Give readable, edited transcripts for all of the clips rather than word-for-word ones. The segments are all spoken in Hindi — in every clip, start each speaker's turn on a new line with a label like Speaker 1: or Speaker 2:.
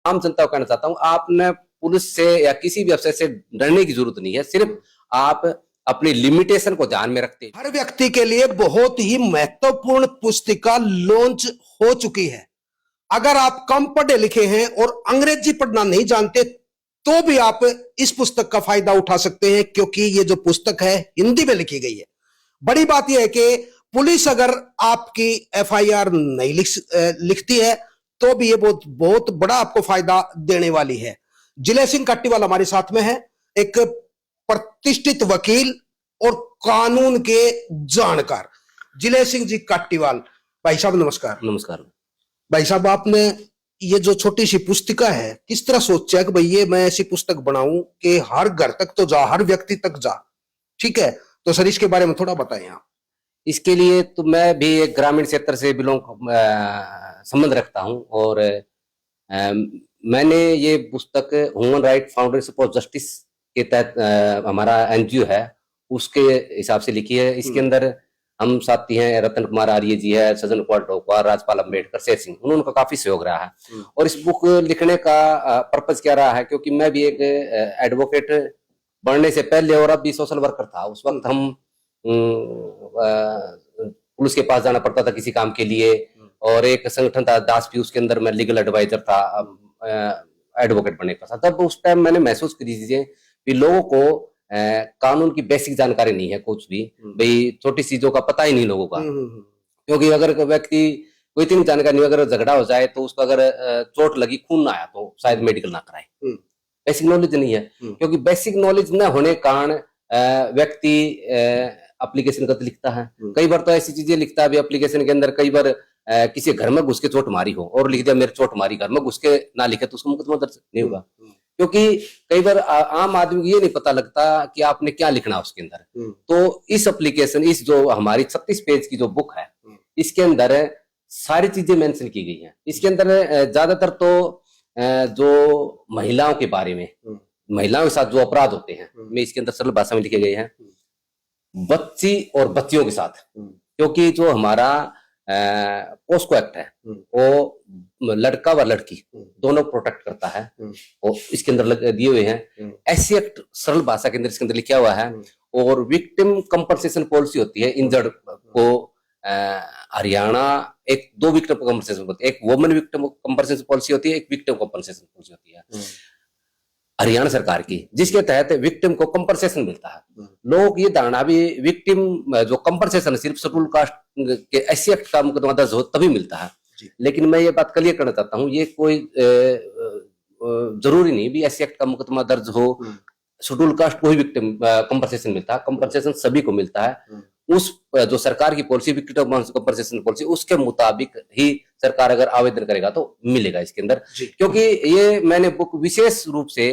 Speaker 1: आम जनता को कहना चाहता हूं, आपने पुलिस से या किसी भी अफसर से डरने की जरूरत नहीं है। सिर्फ आप अपनी लिमिटेशन को ध्यान में रखते
Speaker 2: हर व्यक्ति के लिए बहुत ही महत्वपूर्ण पुस्तिका लॉन्च हो चुकी है। अगर आप कम पढ़े लिखे हैं और अंग्रेजी पढ़ना नहीं जानते तो भी आप इस पुस्तक का फायदा उठा सकते हैं, क्योंकि ये जो पुस्तक है हिंदी में लिखी गई है। बड़ी बात यह है कि पुलिस अगर आपकी एफआईआर नहीं लिखती है तो भी ये बहुत बड़ा आपको फायदा देने वाली है। जिले सिंह काटीवाल हमारे साथ में है, एक प्रतिष्ठित वकील और कानून के जानकार। जिले सिंह जी काटीवाल, भाई साहब नमस्कार।
Speaker 1: नमस्कार
Speaker 2: भाई साहब, आपने ये जो छोटी सी पुस्तिका है किस तरह सोचा है कि भाई ये मैं ऐसी पुस्तक बनाऊं कि हर घर तक तो जा, हर व्यक्ति तक जा, ठीक है? तो सर इसके बारे में थोड़ा बताएं आप।
Speaker 1: इसके लिए तो मैं भी एक ग्रामीण क्षेत्र से संबंध रखता हूं और मैंने ये पुस्तक human right foundation for justice के तहत हमारा एनजीओ है उसके हिसाब से लिखी है। इसके अंदर हम साथी हैं, रतन कुमार आर्य जी है, सज्जन कुमार ढोकवार, राजपाल अम्बेडकर, शेर सिंह, उनका काफी सहयोग रहा है। और इस बुक लिखने का पर्पज क्या रहा है, क्योंकि मैं भी एक एडवोकेट बनने से पहले और अब भी सोशल वर्कर था। उस वक्त हम पुलिस के पास जाना पड़ता था किसी काम के लिए, और एक संगठन था दास भी, उसके अंदर मैं लीगल एडवाइजर था एडवोकेट बनने का। तब उस टाइम मैंने महसूस करी चीजें कि लोगों को कानून की बेसिक जानकारी नहीं है, कुछ भी भाई छोटी चीजों का पता ही नहीं लोगों का। क्योंकि अगर व्यक्ति को इतनी जानकारी नहीं, अगर झगड़ा हो जाए तो उसको अगर चोट लगी, खून ना आया तो शायद मेडिकल ना कराए, बेसिक नॉलेज नहीं है। क्योंकि बेसिक नॉलेज न होने के कारण व्यक्ति एप्लीकेशन गलत लिखता है। कई बार तो ऐसी चीजें लिखता है भी एप्लीकेशन के अंदर, कई बार किसी घर में घुस के चोट मारी हो और लिख दिया मेरे चोट मारी, घर में घुस के ना लिखे तो उसको मुकदमा दर्ज नहीं होगा। क्योंकि कई बार आम आदमी को ये नहीं पता लगता कि आपने क्या लिखना उसके अंदर। तो इस एप्लीकेशन, इस जो हमारी 36 पेज की जो बुक है, इसके अंदर सारी चीजें मेंशन की गई हैं। इसके अंदर ज्यादातर तो जो महिलाओं के बारे में, महिलाओं के साथ जो अपराध होते हैं, मैं इसके अंदर सरल भाषा में लिखे गए हैं। बच्ची और बच्चियों के साथ, क्योंकि जो हमारा पोस्को एक्ट है वो लड़का व लड़की दोनों प्रोटेक्ट करता है, और इसके अंदर दिए हुए हैं। ऐसी एक्ट सरल भाषा के अंदर इसके अंदर लिखा हुआ है। और विक्टिम कंपनसेशन पॉलिसी होती है, इंजर्ड को हरियाणा एक दो विक्टिम कंपनसेशन होती है, एक वुमेन विक्टिम कंपनसेशन पॉलिसी होती है, एक विक्टिम कंपनसेशन पॉलिसी होती है हरियाणा सरकार की, जिसके तहत विक्टिम को कंपनसेशन मिलता है। लोग ये धारणा भी, विक्टिम जो कंपनसेशन सिर्फ शेड्यूल कास्ट के ऐसी एक्ट का मुकदमा दर्ज हो तभी मिलता है। लेकिन मैं ये बात क्लियर करना चाहता हूँ, ये कोई जरूरी नहीं भी ऐसी एक्ट का मुकदमा दर्ज हो शेड्यूल कास्ट को ही विक्टिम कंपनसेशन मिलता है। कंपनसेशन सभी को मिलता है। उस जो सरकार की पॉलिसी विक्टिम कंपनसेशन पॉलिसी, उसके मुताबिक ही सरकार अगर आवेदन करेगा तो मिलेगा इसके अंदर। क्योंकि ये मैंने बुक विशेष रूप से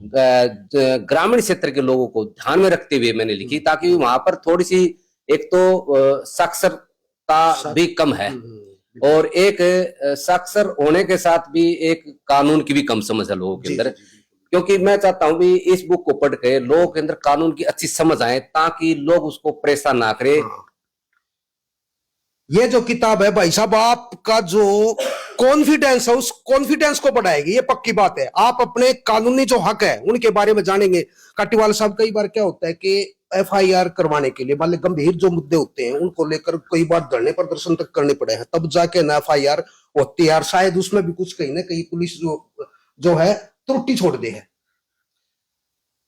Speaker 1: ग्रामीण क्षेत्र के लोगों को ध्यान में रखते हुए मैंने लिखी, ताकि वहां पर थोड़ी सी एक तो साक्षरता भी कम है, और एक साक्षर होने के साथ भी एक कानून की भी कम समझ है लोगों के अंदर। क्योंकि मैं चाहता हूं भी इस बुक को पढ़ के लोगों के अंदर कानून की अच्छी समझ आए, ताकि लोग उसको परेशान ना करे।
Speaker 2: ये जो किताब है भाई साहब, आपका जो कॉन्फिडेंस है उस कॉन्फिडेंस को बढ़ाएगी, ये पक्की बात है। आप अपने कानूनी जो हक है उनके बारे में जानेंगे। काटीवाल साहब, कई बार क्या होता है कि एफआईआर करवाने के लिए मान ली गंभीर जो मुद्दे होते हैं उनको लेकर कई बार धरने प्रदर्शन तक करने पड़े हैं, तब जाके ना एफआईआर होती है। शायद उसमें भी कुछ कहीं ना कहीं पुलिस जो है त्रुटि छोड़ दे है।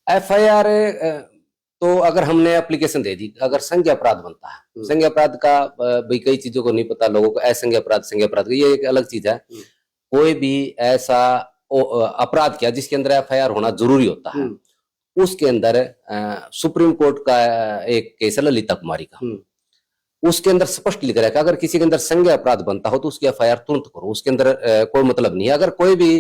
Speaker 1: एफआईआर तो अगर हमने एप्लीकेशन दे दी, अगर संज्ञा अपराध बनता है, संज्ञा अपराध का भाई कई चीजों को नहीं पता लोगों को, असंज्ञा अपराध, संज्ञा अपराध, ये एक अलग चीज है। कोई भी ऐसा अपराध किया जिसके अंदर एफआईआर होना जरूरी होता है, उसके अंदर सुप्रीम कोर्ट का एक केस है ललिता कुमारी का, उसके अंदर स्पष्ट लिखा है कि अगर किसी के अंदर संज्ञा अपराध बनता हो तो उसकी एफआईआर तुरंत करो। उसके अंदर कोई मतलब नहीं है। अगर कोई भी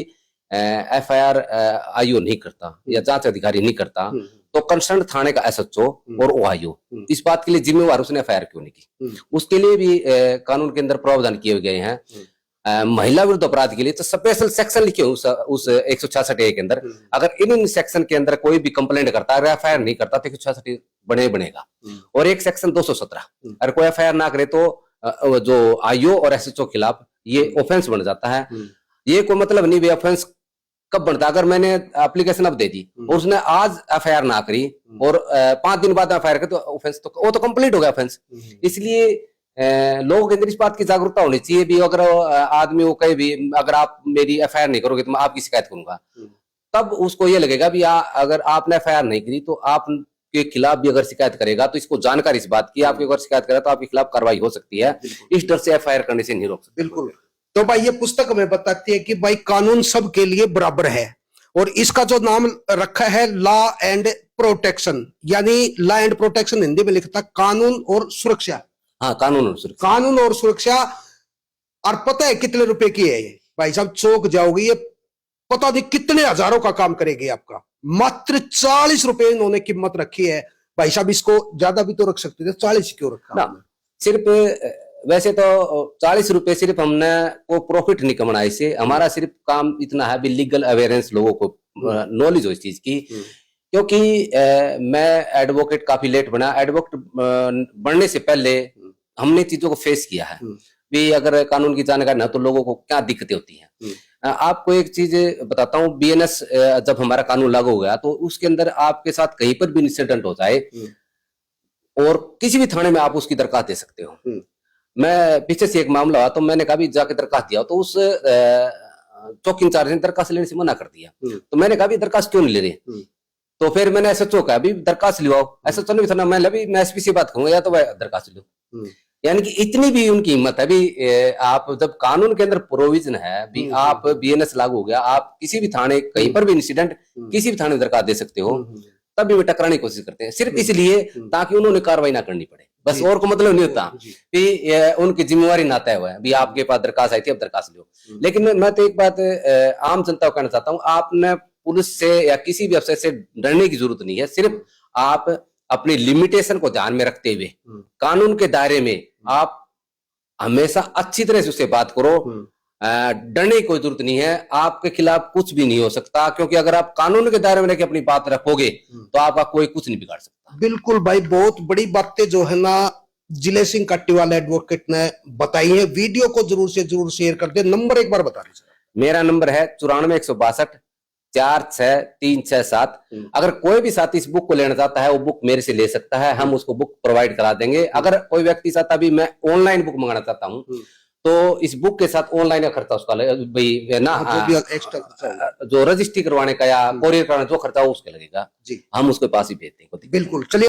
Speaker 1: एफआईआर आईओ नहीं करता या जांच अधिकारी नहीं करता तो कंसर्न थाने का एसएचओ और ओआईओ इस बात के लिए जिम्मेवार, उसने एफआईआर क्यों नहीं की। उसके लिए भी कानून के अंदर प्रावधान किए गए हैं। महिला विरुद्ध अपराध के लिए तो स्पेशल सेक्शन लिखे उस 166A के अंदर। अगर इन सेक्शन के अंदर कोई भी कंप्लेंट करता है, एफआईआर नहीं करता तो 166 बनेगा। और एक सेक्शन 217, अगर कोई एफआईआर ना करे तो जो आईओ और एसएचओ खिलाफ ये ऑफेंस बन जाता है। ये कोई मतलब नहीं भी ऑफेंस कब बनता? अगर मैंने एप्लीकेशन अब दे दी और उसने आज एफआईआर ना करी और 5 दिन बाद एफआईआर करी तो ऑफेंस तो वो तो कंप्लीट हो गया ऑफेंस। इसलिए लोगों के अंदर इस बात की जागरूकता होनी चाहिए भी, अगर आदमी वो कहे भी अगर आप मेरी एफआईआर नहीं करोगे तो मैं आपकी शिकायत करूंगा, तब उसको ये लगेगा भी अगर आपने एफआईआर नहीं करी तो आपके खिलाफ भी अगर शिकायत करेगा तो इसको जानकारी इस बात की, आपके अगर शिकायत करेगा तो आपके खिलाफ कार्रवाई हो सकती है। इस डर से एफआईआर करने से नहीं रोक सकते।
Speaker 2: बिल्कुल। तो भाई ये पुस्तक हमें बताती है कि भाई कानून सबके लिए बराबर है, और इसका जो नाम रखा है लॉ एंड प्रोटेक्शन, यानी लॉ एंड प्रोटेक्शन हिंदी में लिखता कानून और सुरक्षा।
Speaker 1: हाँ, कानून और सुरक्षा।
Speaker 2: कानून और सुरक्षा। और पता है कितने रुपए की है ये? भाई साहब चौक जाओगे, ये पता नहीं कितने हजारों का काम करेगी आपका। मात्र 40 रुपए इन्होंने कीमत रखी है। भाई साहब इसको ज्यादा भी तो रख सकते थे, 40 क्यों रखा
Speaker 1: ना? सिर्फ वैसे तो 40 रुपए सिर्फ हमने को प्रॉफिट नहीं कमाना इससे, हमारा सिर्फ काम इतना है भी लीगल अवेयरनेस, लोगों को नॉलेज हो इस चीज की। क्योंकि मैं एडवोकेट काफी लेट बना, एडवोकेट बनने से पहले हमने चीजों को फेस किया है भी, अगर कानून की जानकारी ना तो लोगों को क्या दिक्कतें होती हैं। आपको एक चीज बताता हूँ, बीएनएस जब हमारा कानून लागू हो गया तो उसके अंदर आपके साथ कहीं पर भी इंसिडेंट हो जाए और किसी भी थाने में आप उसकी दरखास्त दे सकते हो। मैं पीछे से एक मामला हुआ तो मैंने कहा भी जाके दरखास्त दिया, तो उस चौकी इंचार्ज ने दरखास्त लेने से मना कर दिया। तो मैंने कहा भी दरखास्त क्यों नहीं ले रहे? तो फिर मैंने एसएचओ कहा भी दरखास्त लिवाओ। एसएचओ ने भी था, मैं एसपी से बात करूंगा या तो वह दरखास्त लो। यानी कि इतनी भी उनकी हिम्मत है भी, आप जब कानून के अंदर प्रोविजन है भी, आप बीएनएस लागू हो गया, आप किसी भी थाने कहीं पर भी इंसिडेंट किसी भी थाने में दरखास्त दे सकते हो, तब भी वे टकराने की कोशिश करते हैं सिर्फ इसलिए ताकि उन्होंने कार्रवाई ना करनी पड़े, बस। और को मतलब नहीं होता कि उनकी जिम्मेवारी ना तय हुआ है भी आपके पास दरखास्त आई थी अब दरखास्त लो। लेकिन मैं तो एक बात आम जनता को कहना चाहता हूँ, आपने पुलिस से या किसी भी अफसर से डरने की जरूरत नहीं है। सिर्फ आप अपनी लिमिटेशन को ध्यान में रखते हुए कानून के दायरे में आप हमेशा अच्छी तरह से उससे बात करो। डरने की कोई जरूरत नहीं है, आपके खिलाफ कुछ भी नहीं हो सकता, क्योंकि अगर आप कानून के दायरे में रहकर अपनी बात रखोगे तो आपका कोई कुछ नहीं बिगाड़ सकता।
Speaker 2: बिल्कुल भाई, बहुत बड़ी बातें जो है ना जिले सिंह कट्टीवाल एडवोकेट ने बताई है। वीडियो को जरूर से जरूर शेयर कर दे। नंबर एक बार बता दीजिए।
Speaker 3: मेरा नंबर है 94 162 46367। अगर कोई भी साथी इस बुक को लेना चाहता है वो बुक मेरे से ले सकता है, हम उसको बुक प्रोवाइड करा देंगे। अगर कोई व्यक्ति चाहता भी मैं ऑनलाइन बुक मंगाना चाहता हूँ तो इस बुक के साथ ऑनलाइन का खर्चा उसका भाई ना, जो रजिस्ट्री करवाने का या कोरियर करवाने जो खर्चा उसके लगेगा, हम उसके पास ही भेजते हैं।
Speaker 2: बिल्कुल, चलिए।